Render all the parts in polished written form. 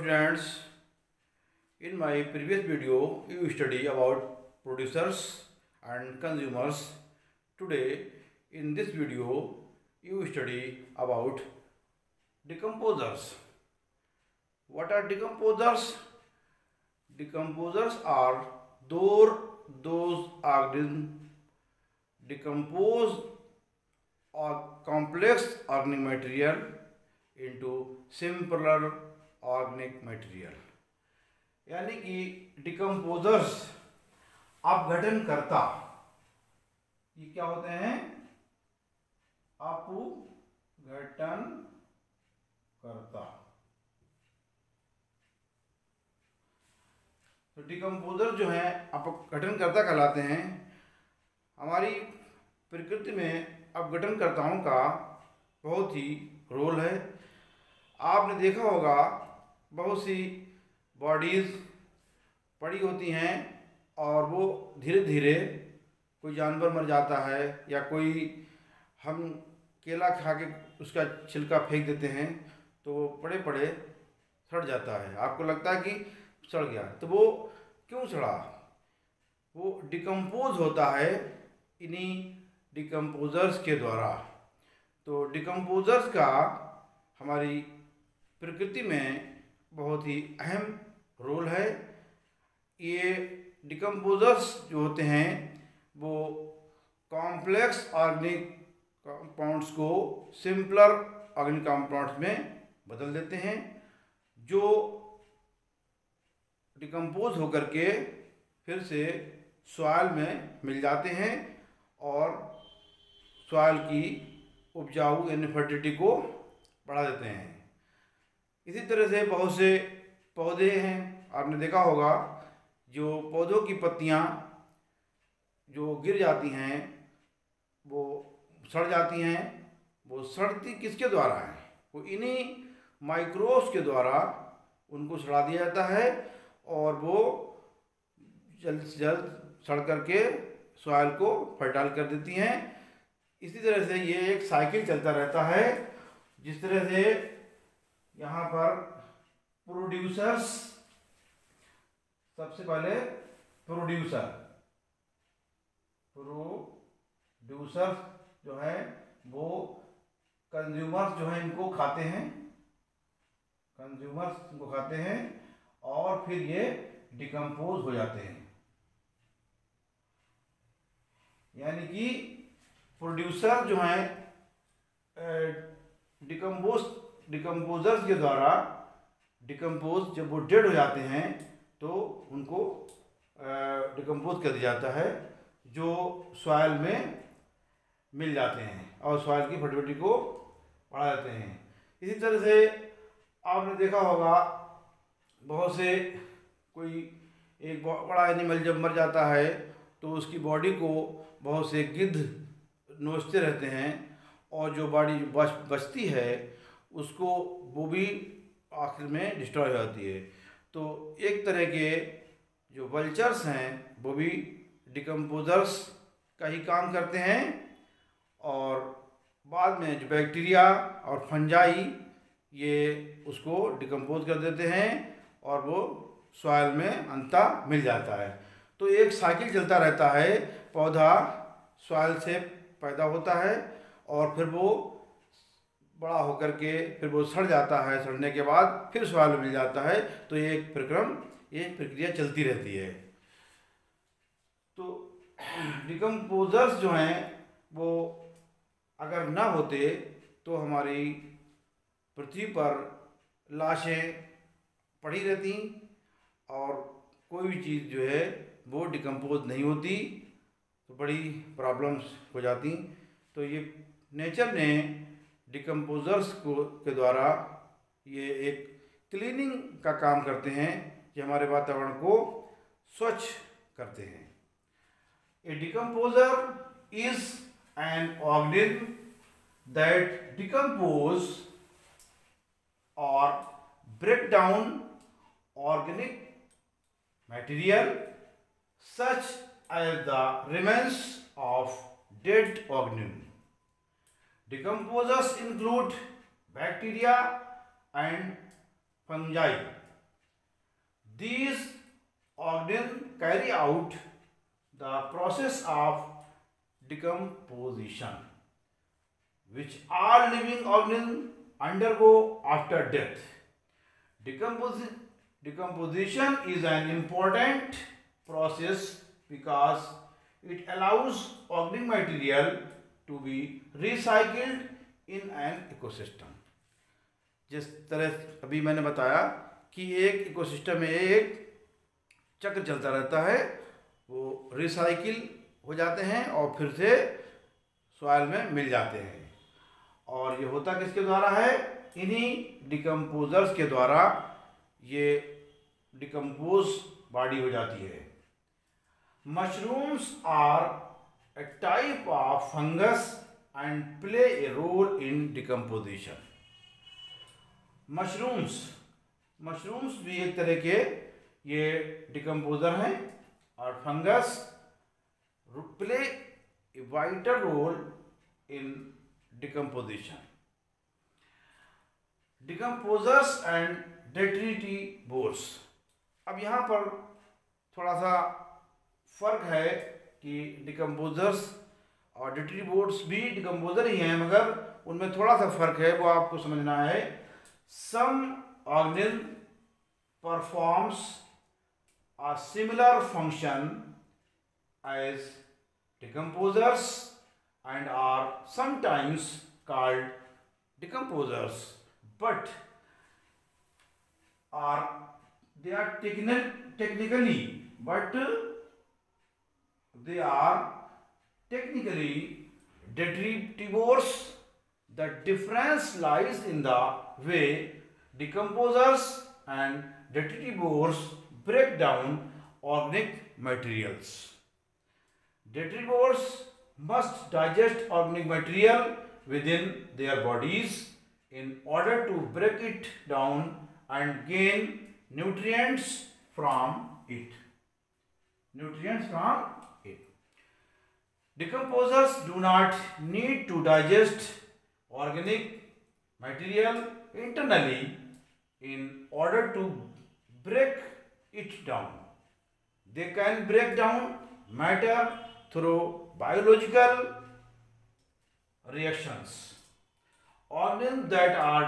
students, in my previous video you study about producers and consumers. Today in this video you study about decomposers. What are decomposers? Decomposers are those organisms decompose or complex organic material into simpler organic material. यानी कि decomposers अपघटनकर्ता ये क्या होते हैं? अपघटनकर्ता। तो decomposer जो है अपघटनकर्ता कहलाते हैं। हमारी प्रकृति में अपघटनकर्ताओं का बहुत ही रोल है। आपने देखा होगा बहुत सी बॉडीज़ पड़ी होती हैं और वो धीरे धीरे कोई जानवर मर जाता है या कोई हम केला खा के उसका छिलका फेंक देते हैं तो वो पड़े पड़े सड़ जाता है। आपको लगता है कि सड़ गया, तो वो क्यों सड़ा? वो डिकम्पोज होता है इन्हीं डिकम्पोजर्स के द्वारा। तो डिकम्पोजर्स का हमारी प्रकृति में बहुत ही अहम रोल है। ये डिकम्पोजर्स जो होते हैं वो कॉम्प्लेक्स ऑर्गेनिक कंपाउंड्स को सिंपलर ऑर्गेनिक कंपाउंड्स में बदल देते हैं, जो डिकम्पोज होकर के फिर से सॉइल में मिल जाते हैं और सॉइल की उपजाऊ यानी फर्टिलिटी को बढ़ा देते हैं। इसी तरह से बहुत से पौधे हैं, आपने देखा होगा जो पौधों की पत्तियां जो गिर जाती हैं वो सड़ जाती हैं। वो सड़ती किसके द्वारा है? वो इन्हीं माइक्रोब्स के द्वारा उनको सड़ा दिया जाता है और वो जल्द से जल्द सड़ करके सॉइल को फर्टाइल कर देती हैं। इसी तरह से ये एक साइकिल चलता रहता है। जिस तरह से यहाँ पर प्रोड्यूसर्स, सबसे पहले प्रोड्यूसर्स जो है वो कंज्यूमर्स जो है इनको खाते हैं और फिर ये डिकम्पोज हो जाते हैं। यानी कि प्रोड्यूसर जो है डिकम्पोजर्स के द्वारा डिकम्पोज जब वो डेड हो जाते हैं तो उनको डिकम्पोज कर दिया जाता है, जो सॉइल में मिल जाते हैं और सॉइल की फर्टिलिटी को बढ़ा देते हैं। इसी तरह से आपने देखा होगा बहुत से कोई एक बड़ा एनिमल जब मर जाता है तो उसकी बॉडी को बहुत से गिद्ध नोचते रहते हैं और जो बॉडी बचती है उसको वो भी आखिर में डिस्ट्रॉय हो जाती है। तो एक तरह के जो वल्चर्स हैं वो भी डिकम्पोजर्स का ही काम करते हैं और बाद में जो बैक्टीरिया और फंजाई ये उसको डिकम्पोज कर देते हैं और वो सॉइल में अंततः मिल जाता है। तो एक साइकिल चलता रहता है। पौधा सॉइल से पैदा होता है और फिर वो बड़ा होकर के फिर वो सड़ जाता है, सड़ने के बाद फिर सॉइल में मिल जाता है। तो ये एक प्रक्रिया चलती रहती है। तो डिकम्पोजर्स जो हैं वो अगर ना होते तो हमारी पृथ्वी पर लाशें पड़ी रहती और कोई भी चीज़ जो है वो डिकम्पोज नहीं होती, तो बड़ी प्रॉब्लम्स हो जाती। तो ये नेचर ने डिकम्पोजर्स के द्वारा ये एक क्लीनिंग का काम करते हैं, कि हमारे वातावरण को स्वच्छ करते हैं। A decomposer is an organism that decompose और break down organic material such as the remains of dead organism. Decomposers include bacteria and fungi. These organs carry out the process of decomposition, which all living organs undergo after death. Decomposition is an important process because it allows organic material to be recycled in an ecosystem. जिस तरह अभी मैंने बताया कि एक ecosystem में एक चक्र चलता रहता है, वो रिसाइकिल हो जाते हैं और फिर से सॉइल में मिल जाते हैं। और ये होता किसके द्वारा है? इन्हीं डिकम्पोजर्स के द्वारा ये डिकम्पोज बॉडी हो जाती है। Mushrooms are a type of fungus and play a role in decomposition. Mushrooms भी एक तरह के ये डिकम्पोजर हैं और fungus play a vital role in decomposition. Decomposers and detritivores. अब यहाँ पर थोड़ा सा फर्क है कि डिकम्पोजर्स और डेट्रिटिवोर्स भी डिकम्पोजर ही हैं, मगर उनमें थोड़ा सा फर्क है, वो आपको समझना है। Some organism performs a similar function as decomposers and are sometimes called decomposers, but they are technically detritivores. The difference lies in the way decomposers and detritivores break down organic materials. Detritivores must digest organic material within their bodies in order to break it down and gain nutrients from it. Decomposers do not need to digest organic material internally in order to break it down. They can break down matter through biological reactions. Organs that are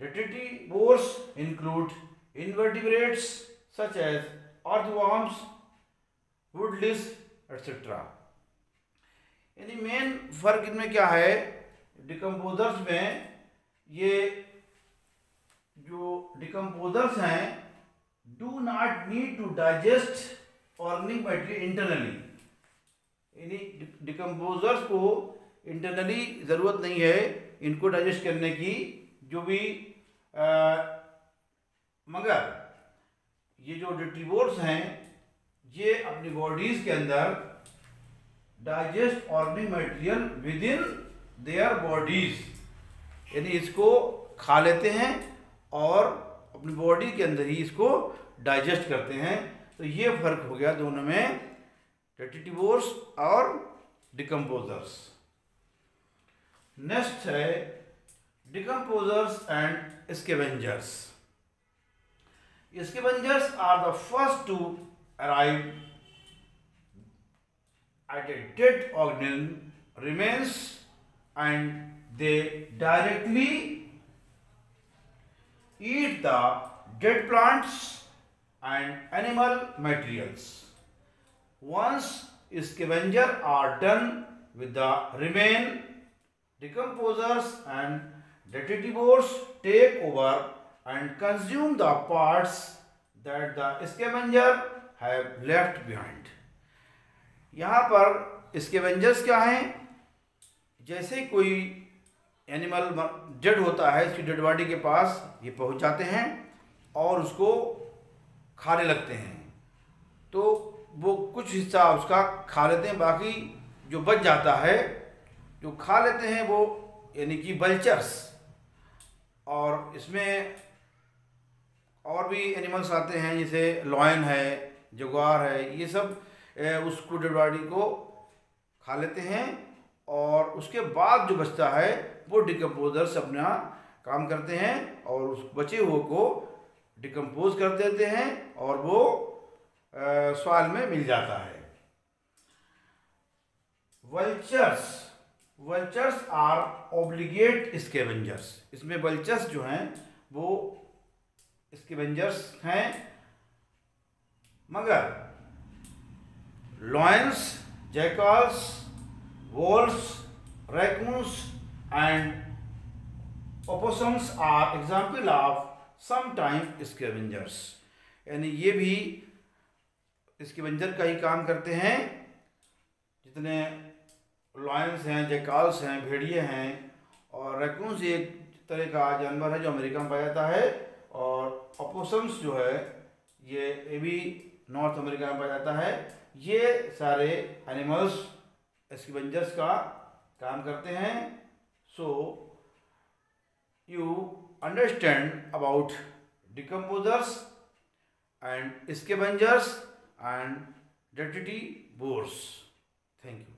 detritivores include invertebrates such as earthworms, woodlice, etc. यानी main फर्क इनमें क्या है? Decomposers में ये जो decomposers हैं do not need to digest organic material internally. यानी डिकम्पोजर्स को इंटरनली ज़रूरत नहीं है इनको डाइजेस्ट करने की, जो भी मगर ये जो डेट्रिटिवोर्स हैं ये अपनी बॉडीज़ के अंदर digest organic material with in their bodies, यानी इसको खा लेते हैं और अपनी बॉडी के अंदर ही इसको डाइजेस्ट करते हैं। तो ये फ़र्क हो गया दोनों में, डेट्रिटिवोर्स और डिकम्पोजर्स। नेक्स्ट है decomposers and scavengers. Scavengers are the first to arrive at a dead organism remains and they directly eat the dead plants and animal materials. Once scavengers are done with the remain, decomposers and detritivores take over and consume the parts that the scavenger have left behind. यहाँ पर scavengers क्या हैं? जैसे कोई animal dead होता है, इसकी dead body के पास ये पहुँच जाते हैं और उसको खाने लगते हैं, तो वो कुछ हिस्सा उसका खा लेते हैं, बाकी जो बच जाता है जो खा लेते हैं वो यानी कि वल्चर्स। और इसमें और भी एनिमल्स आते हैं जैसे लॉयन है, जगुआर है, ये सब उसको डेड बॉडी को खा लेते हैं और उसके बाद जो बचता है वो डिकम्पोजर्स अपना काम करते हैं और उस बचे हुए को डिकम्पोज कर देते हैं और वो सॉइल में मिल जाता है। Vultures are obligate scavengers. इसमें वल्चर्स जो हैं वो स्कैवेंजर्स हैं, मगर lions, jackals, wolves, raccoons and opossums are example of some time scavengers. यानी ये भी स्कैवेंजर का ही काम करते हैं। जितने लॉयंस हैं, जैकाल्स हैं, भेड़िए हैं, और रैकून्स एक तरह का जानवर है जो अमेरिका में पाया जाता है, और ओपोसम्स जो है ये भी नॉर्थ अमेरिका में पाया जाता है। ये सारे एनिमल्स स्कैवेंजर्स का काम करते हैं। So you understand about decomposers and scavengers and detritivores. Thank you.